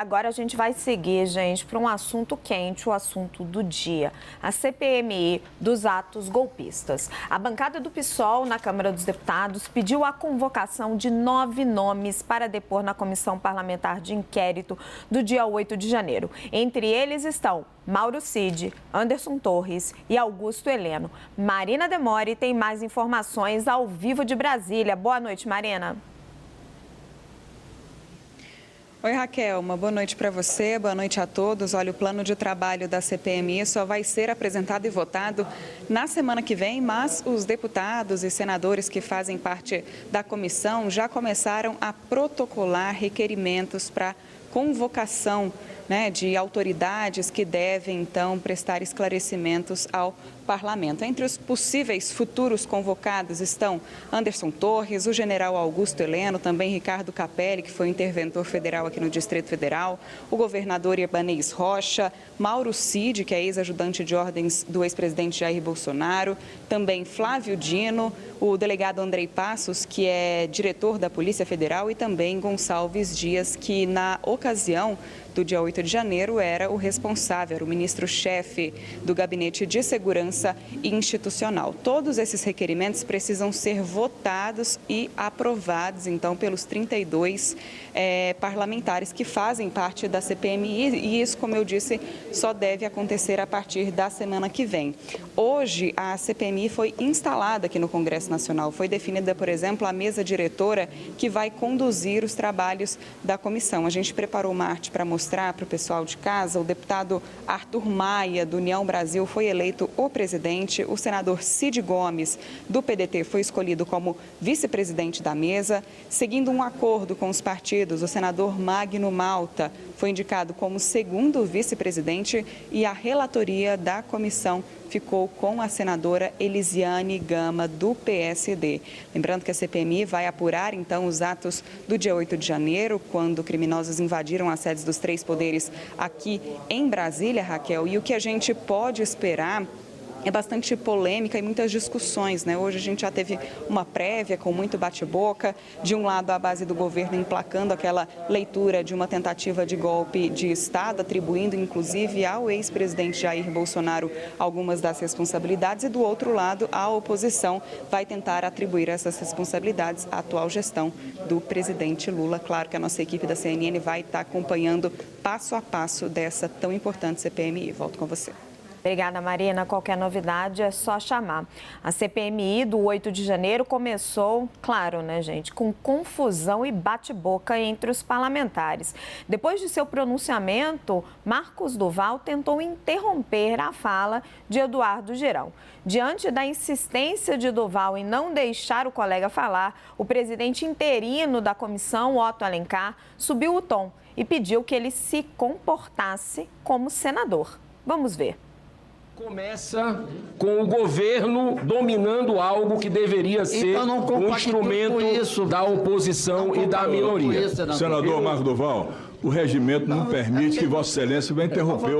Agora a gente vai seguir, gente, para um assunto quente, o assunto do dia, a CPMI dos atos golpistas. A bancada do PSOL na Câmara dos Deputados pediu a convocação de 9 nomes para depor na Comissão Parlamentar de Inquérito do dia 8 de janeiro. Entre eles estão Mauro Cid, Anderson Torres e Augusto Heleno. Marina Demore tem mais informações ao vivo de Brasília. Boa noite, Marina. Oi, Raquel, uma boa noite para você, boa noite a todos. Olha, o plano de trabalho da CPMI só vai ser apresentado e votado na semana que vem, mas os deputados e senadores que fazem parte da comissão já começaram a protocolar requerimentos para convocação, de autoridades que devem, então, prestar esclarecimentos ao Parlamento. Entre os possíveis futuros convocados estão Anderson Torres, o general Augusto Heleno, também Ricardo Capelli, que foi interventor federal aqui no Distrito Federal, o governador Ibanez Rocha, Mauro Cid, que é ex-ajudante de ordens do ex-presidente Jair Bolsonaro, também Flávio Dino, o delegado Andrei Passos, que é diretor da Polícia Federal, e também Gonçalves Dias, que na ocasião do dia 8 de janeiro era o responsável, era o ministro-chefe do Gabinete de Segurança Institucional. Todos esses requerimentos precisam ser votados e aprovados, então, pelos 32 parlamentares que fazem parte da CPMI, e isso, como eu disse, só deve acontecer a partir da semana que vem. Hoje, a CPMI foi instalada aqui no Congresso Nacional. Foi definida, por exemplo, a mesa diretora que vai conduzir os trabalhos da comissão. A gente preparou uma arte para mostrar para o pessoal de casa. O deputado Arthur Maia, do União Brasil, foi eleito o presidente. O senador Cid Gomes, do PDT, foi escolhido como vice-presidente da mesa. Seguindo um acordo com os partidos, o senador Magno Malta foi indicado como segundo vice-presidente e a relatoria da comissão ficou com a senadora Elisiane Gama, do PSD. Lembrando que a CPMI vai apurar, então, os atos do dia 8 de janeiro, quando criminosos invadiram as sedes dos 3 poderes aqui em Brasília, Raquel. E o que a gente pode esperar é bastante polêmica e muitas discussões, Hoje a gente já teve uma prévia com muito bate-boca. De um lado, a base do governo emplacando aquela leitura de uma tentativa de golpe de Estado, atribuindo inclusive ao ex-presidente Jair Bolsonaro algumas das responsabilidades. E do outro lado, a oposição vai tentar atribuir essas responsabilidades à atual gestão do presidente Lula. Claro que a nossa equipe da CNN vai estar acompanhando passo a passo dessa tão importante CPMI. Volto com você. Obrigada, Marina. Qualquer novidade é só chamar. A CPMI do 8 de janeiro começou, claro, gente, com confusão e bate-boca entre os parlamentares. Depois de seu pronunciamento, Marcos Duval tentou interromper a fala de Eduardo Girão. Diante da insistência de Duval em não deixar o colega falar, o presidente interino da comissão, Otto Alencar, subiu o tom e pediu que ele se comportasse como senador. Vamos ver. Começa com o governo dominando algo que deveria ser um instrumento da oposição e da minoria. Senador Marcos Duval, o regimento não permite que Vossa Excelência venha interromper.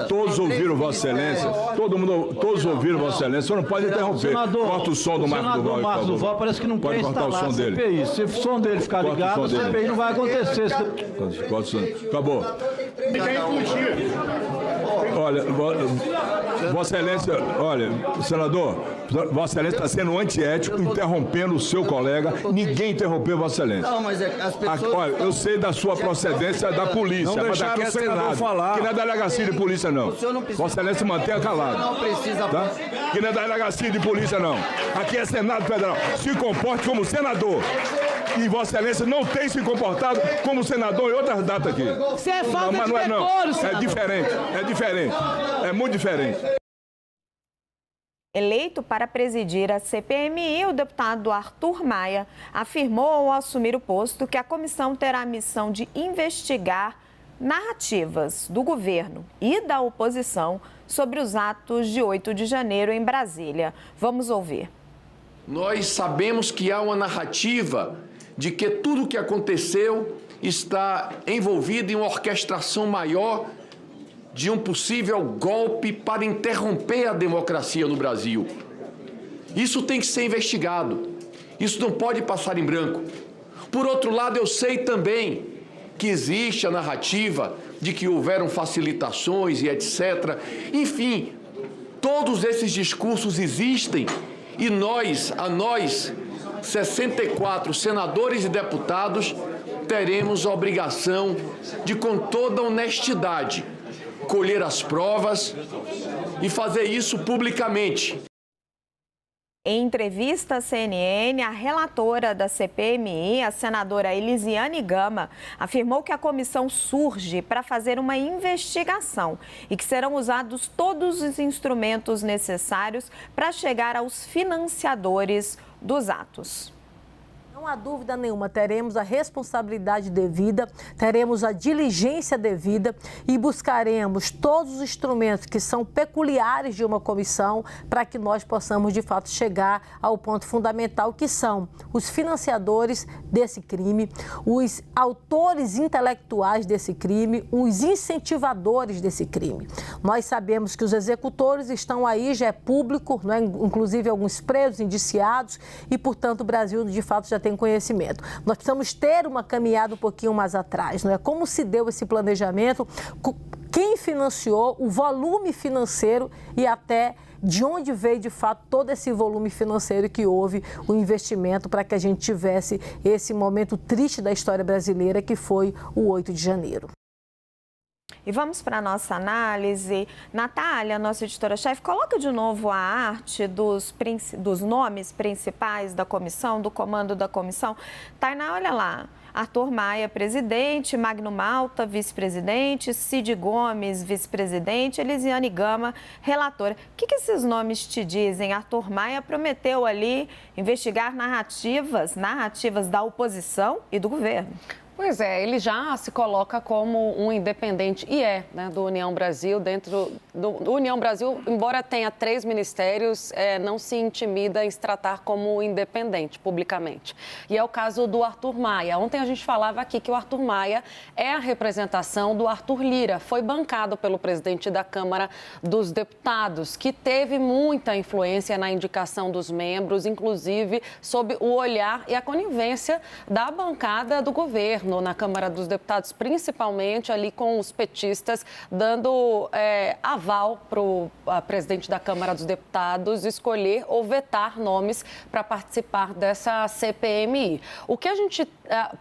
Todos ouviram Vossa Excelência, todos ouviram Vossa Excelência, o senhor não pode interromper. Corta o som do Marcos Duval. Senador Marcos Duval parece que não quer instalar a CPI. Se o som dele ficar ligado, a CPI não vai acontecer. Acabou. Olha, Vossa Excelência, olha, senador, Vossa Excelência está sendo antiético, interrompendo o seu colega. Ninguém interrompeu Vossa Excelência. Não, mas as pessoas... Olha, eu sei da sua procedência da polícia, mas aqui é Senado, que não é delegacia de polícia, não. Vossa Excelência mantenha calado. Não precisa... Tá? Que não é delegacia de polícia, não. Aqui é Senado Federal. Se comporte como senador. E Vossa Excelência não tem se comportado como senador em outras datas aqui. Você é falta de decoro, é diferente, é muito diferente. Eleito para presidir a CPMI, o deputado Arthur Maia afirmou ao assumir o posto que a comissão terá a missão de investigar narrativas do governo e da oposição sobre os atos de 8 de janeiro em Brasília. Vamos ouvir. Nós sabemos que há uma narrativa de que tudo o que aconteceu está envolvido em uma orquestração maior de um possível golpe para interromper a democracia no Brasil. Isso tem que ser investigado. Isso não pode passar em branco. Por outro lado, eu sei também que existe a narrativa de que houveram facilitações e etc. Enfim, todos esses discursos existem e nós, 64 senadores e deputados, teremos a obrigação de, com toda honestidade, colher as provas e fazer isso publicamente. Em entrevista à CNN, a relatora da CPMI, a senadora Elisiane Gama, afirmou que a comissão surge para fazer uma investigação e que serão usados todos os instrumentos necessários para chegar aos financiadores dos atos. Não há dúvida nenhuma, teremos a responsabilidade devida, teremos a diligência devida e buscaremos todos os instrumentos que são peculiares de uma comissão para que nós possamos, de fato, chegar ao ponto fundamental, que são os financiadores desse crime, os autores intelectuais desse crime, os incentivadores desse crime. Nós sabemos que os executores estão aí, já é público, não é? Inclusive alguns presos, indiciados, e, portanto, o Brasil, de fato, já tem conhecimento. Nós precisamos ter uma caminhada um pouquinho mais atrás, não é? Como se deu esse planejamento, quem financiou, o volume financeiro e até de onde veio, de fato, todo esse volume financeiro que houve o investimento para que a gente tivesse esse momento triste da história brasileira, que foi o 8 de janeiro. E vamos para a nossa análise. Natália, nossa editora-chefe, coloca de novo a arte dos nomes principais da comissão, do comando da comissão. Tainá, olha lá. Arthur Maia, presidente, Magno Malta, vice-presidente, Cid Gomes, vice-presidente, Elisiane Gama, relatora. O que esses nomes te dizem? Arthur Maia prometeu ali investigar narrativas da oposição e do governo. Pois é, ele já se coloca como um independente, e né, do União Brasil. Dentro do União Brasil, embora tenha 3 ministérios, não se intimida em se tratar como independente publicamente. E é o caso do Arthur Maia. Ontem a gente falava aqui que o Arthur Maia é a representação do Arthur Lira. Foi bancado pelo presidente da Câmara dos Deputados, que teve muita influência na indicação dos membros, inclusive sob o olhar e a conivência da bancada do governo na Câmara dos Deputados, principalmente ali com os petistas, dando aval para o presidente da Câmara dos Deputados escolher ou vetar nomes para participar dessa CPMI. O que a gente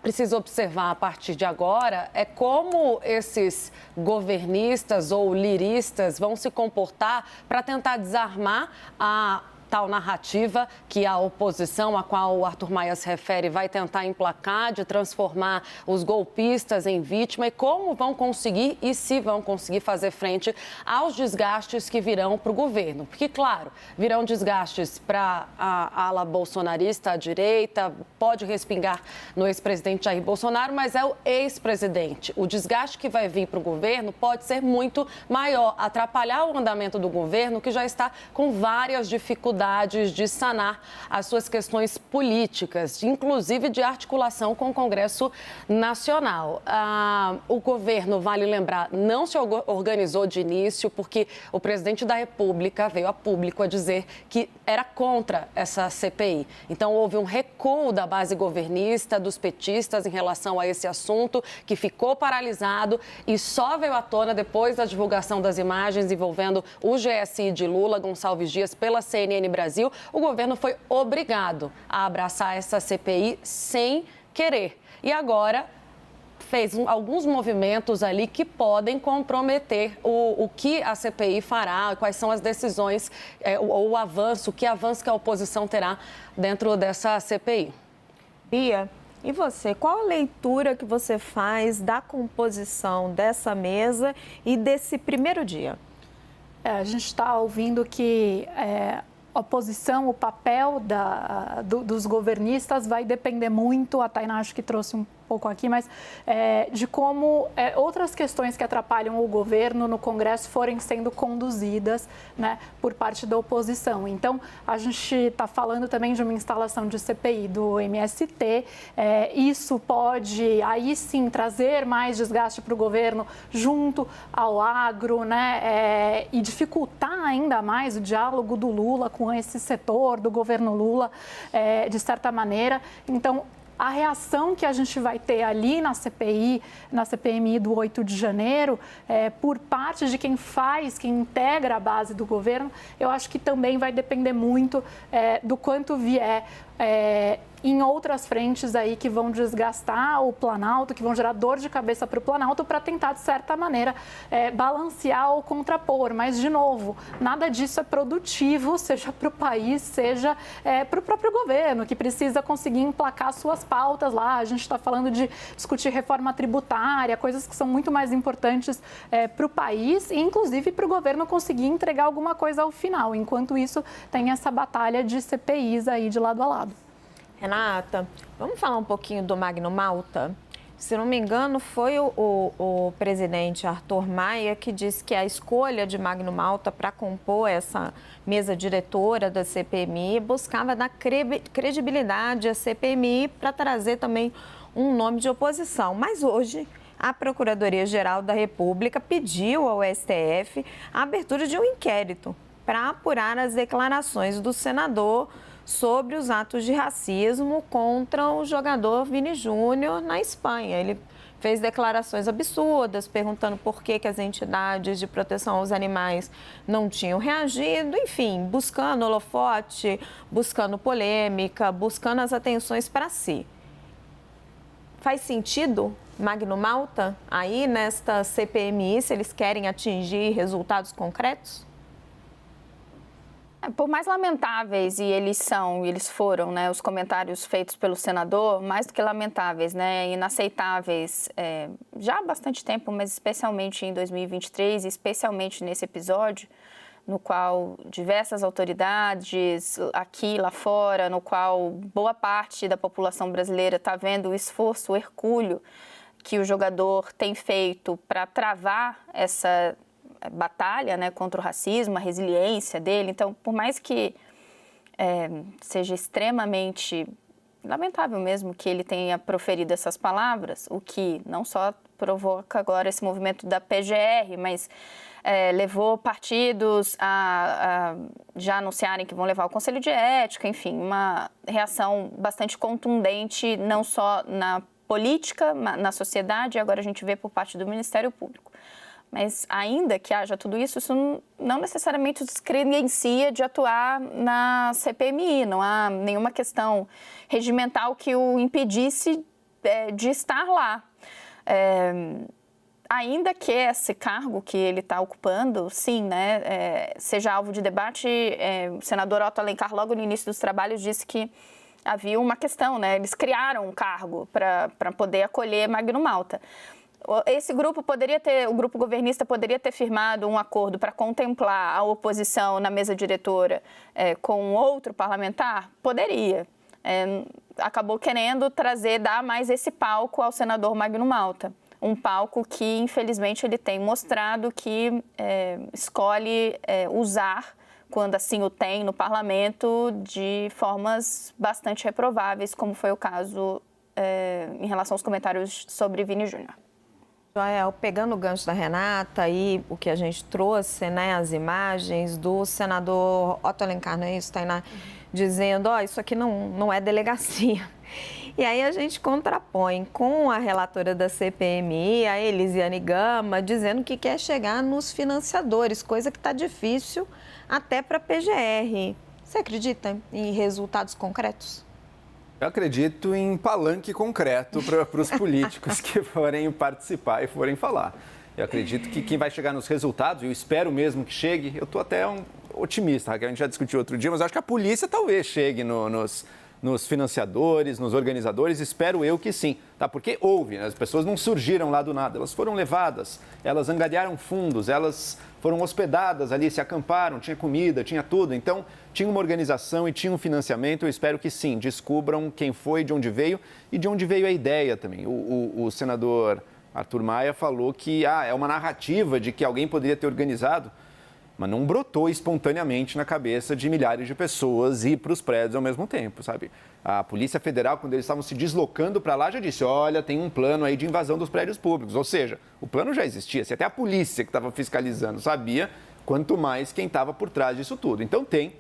precisa observar a partir de agora é como esses governistas ou liristas vão se comportar para tentar desarmar a tal narrativa que a oposição, a qual o Arthur Maia se refere, vai tentar emplacar, de transformar os golpistas em vítima, e como vão conseguir e se vão conseguir fazer frente aos desgastes que virão para o governo. Porque, claro, virão desgastes para a ala bolsonarista, a direita, pode respingar no ex-presidente Jair Bolsonaro, mas é o ex-presidente. O desgaste que vai vir para o governo pode ser muito maior, atrapalhar o andamento do governo, que já está com várias dificuldades de sanar as suas questões políticas, inclusive de articulação com o Congresso Nacional. O governo, vale lembrar, não se organizou de início porque o presidente da República veio a público a dizer que era contra essa CPI. Então, houve um recuo da base governista, dos petistas em relação a esse assunto, que ficou paralisado e só veio à tona depois da divulgação das imagens envolvendo o GSI de Lula, Gonçalves Dias, pela CNN Brasil. O governo foi obrigado a abraçar essa CPI sem querer. E agora fez alguns movimentos ali que podem comprometer o que a CPI fará, quais são as decisões, o avanço, que avanço que a oposição terá dentro dessa CPI. Bia, e você, qual a leitura que você faz da composição dessa mesa e desse primeiro dia? A gente está ouvindo que a oposição, o papel dos governistas vai depender muito, a Tainá acho que trouxe um pouco aqui, mas de como outras questões que atrapalham o governo no Congresso forem sendo conduzidas, né, por parte da oposição. Então, a gente está falando também de uma instalação de CPI do MST, isso pode, aí sim, trazer mais desgaste para o governo junto ao agro, né, e dificultar ainda mais o diálogo do Lula com esse setor, do governo Lula, de certa maneira. Então, a reação que a gente vai ter ali na CPMI do 8 de janeiro, por parte de quem integra a base do governo, eu acho que também vai depender muito do quanto vier em outras frentes aí que vão desgastar o Planalto, que vão gerar dor de cabeça para o Planalto, para tentar, de certa maneira, balancear ou contrapor. Mas, de novo, nada disso é produtivo, seja para o país, seja para o próprio governo, que precisa conseguir emplacar suas pautas lá. A gente está falando de discutir reforma tributária, coisas que são muito mais importantes para o país e, inclusive, para o governo conseguir entregar alguma coisa ao final. Enquanto isso, tem essa batalha de CPIs aí de lado a lado. Renata, vamos falar um pouquinho do Magno Malta? Se não me engano, foi o presidente Arthur Maia que disse que a escolha de Magno Malta para compor essa mesa diretora da CPMI buscava dar credibilidade à CPMI para trazer também um nome de oposição. Mas hoje, a Procuradoria-Geral da República pediu ao STF a abertura de um inquérito para apurar as declarações do senador sobre os atos de racismo contra o jogador Vini Júnior na Espanha. Ele fez declarações absurdas, perguntando por que as entidades de proteção aos animais não tinham reagido, enfim, buscando holofote, buscando polêmica, buscando as atenções para si. Faz sentido Magno Malta aí nesta CPMI, se eles querem atingir resultados concretos? Por mais lamentáveis eles foram, né, os comentários feitos pelo senador, mais do que lamentáveis, né, inaceitáveis, já há bastante tempo, mas especialmente em 2023, especialmente nesse episódio, no qual diversas autoridades aqui e lá fora, no qual boa parte da população brasileira está vendo o esforço, o hercúleo que o jogador tem feito para travar essa batalha, né, contra o racismo, a resiliência dele. Então, por mais que seja extremamente lamentável mesmo que ele tenha proferido essas palavras, o que não só provoca agora esse movimento da PGR, mas levou partidos a já anunciarem que vão levar ao Conselho de Ética, enfim, uma reação bastante contundente, não só na política, na sociedade, e agora a gente vê por parte do Ministério Público. Mas ainda que haja tudo isso, isso não necessariamente descredencia de atuar na CPMI. Não há nenhuma questão regimental que o impedisse de estar lá. Ainda que esse cargo que ele está ocupando, sim, né, seja alvo de debate, o senador Otto Alencar, logo no início dos trabalhos, disse que havia uma questão, né? Eles criaram um cargo para poder acolher Magno Malta. Esse grupo o grupo governista poderia ter firmado um acordo para contemplar a oposição na mesa diretora com outro parlamentar? Poderia. Acabou querendo dar mais esse palco ao senador Magno Malta. Um palco que, infelizmente, ele tem mostrado que escolhe usar, quando assim o tem no parlamento, de formas bastante reprováveis, como foi o caso em relação aos comentários sobre Vini Júnior. Joel, pegando o gancho da Renata e o que a gente trouxe, né, as imagens do senador Otto Alencar, não é isso, Tainá? Dizendo, isso aqui não é delegacia. E aí a gente contrapõe com a relatora da CPMI, a Elisiane Gama, dizendo que quer chegar nos financiadores, coisa que está difícil até para a PGR. Você acredita em resultados concretos? Eu acredito em palanque concreto para os políticos que forem participar e forem falar. Eu acredito que quem vai chegar nos resultados, eu espero mesmo que chegue, eu estou até otimista, Raquel, a gente já discutiu outro dia, mas acho que a polícia talvez chegue nos financiadores, nos organizadores, espero eu que sim, tá? Porque houve, né? As pessoas não surgiram lá do nada, elas foram levadas, elas angariaram fundos, elas foram hospedadas ali, se acamparam, tinha comida, tinha tudo, então tinha uma organização e tinha um financiamento, eu espero que sim, descubram quem foi, de onde veio e de onde veio a ideia também. O senador Arthur Maia falou que é uma narrativa de que alguém poderia ter organizado, mas não brotou espontaneamente na cabeça de milhares de pessoas ir para os prédios ao mesmo tempo, sabe? A Polícia Federal, quando eles estavam se deslocando para lá, já disse, olha, tem um plano aí de invasão dos prédios públicos. Ou seja, o plano já existia, se até a polícia que estava fiscalizando sabia, quanto mais quem estava por trás disso tudo. Então tem.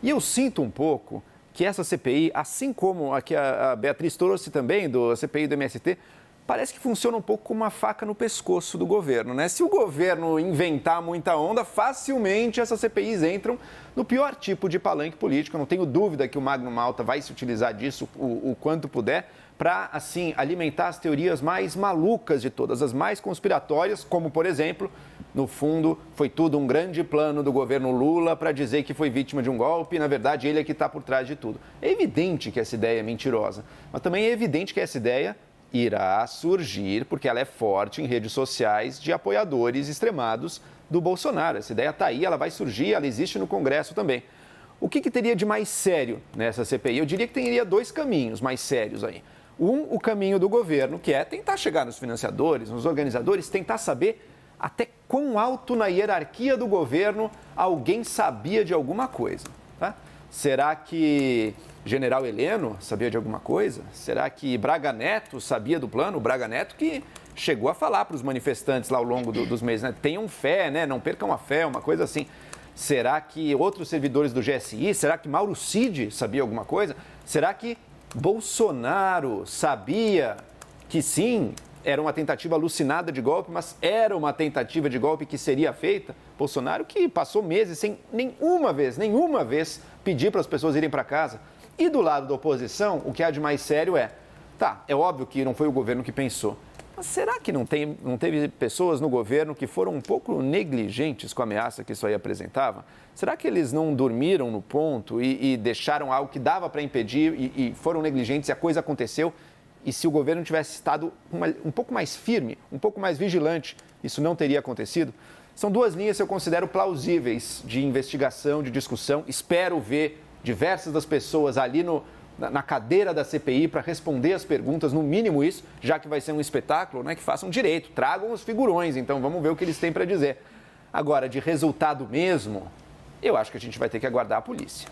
E eu sinto um pouco que essa CPI, assim como a que a Beatriz trouxe também, da CPI do MST, parece que funciona um pouco como uma faca no pescoço do governo, né? Se o governo inventar muita onda, facilmente essas CPIs entram no pior tipo de palanque político. Eu não tenho dúvida que o Magno Malta vai se utilizar disso o quanto puder para, assim, alimentar as teorias mais malucas de todas, as mais conspiratórias, como, por exemplo, no fundo, foi tudo um grande plano do governo Lula para dizer que foi vítima de um golpe e, na verdade, ele é que está por trás de tudo. É evidente que essa ideia é mentirosa, mas também é evidente que essa ideia irá surgir, porque ela é forte em redes sociais de apoiadores extremados do Bolsonaro. Essa ideia está aí, ela vai surgir, ela existe no Congresso também. O que teria de mais sério nessa CPI? Eu diria que teria 2 caminhos mais sérios aí. O caminho do governo, que é tentar chegar nos financiadores, nos organizadores, tentar saber até quão alto na hierarquia do governo alguém sabia de alguma coisa, tá? Será que General Heleno sabia de alguma coisa? Será que Braga Neto sabia do plano? O Braga Neto que chegou a falar para os manifestantes lá ao longo dos meses, né? Tenham fé, né? Não percam a fé, uma coisa assim. Será que outros servidores do GSI? Será que Mauro Cid sabia alguma coisa? Será que Bolsonaro sabia que sim, era uma tentativa alucinada de golpe, mas era uma tentativa de golpe que seria feita? Bolsonaro que passou meses sem nenhuma vez pedir para as pessoas irem para casa. E do lado da oposição, o que há de mais sério é óbvio que não foi o governo que pensou, mas será que não teve pessoas no governo que foram um pouco negligentes com a ameaça que isso aí apresentava? Será que eles não dormiram no ponto e deixaram algo que dava para impedir e foram negligentes e a coisa aconteceu? E se o governo tivesse estado um pouco mais firme, um pouco mais vigilante, isso não teria acontecido? São 2 linhas que eu considero plausíveis de investigação, de discussão. Espero ver diversas das pessoas ali na cadeira da CPI para responder as perguntas, no mínimo isso, já que vai ser um espetáculo, né, que façam direito, tragam os figurões, então vamos ver o que eles têm para dizer. Agora, de resultado mesmo, eu acho que a gente vai ter que aguardar a polícia.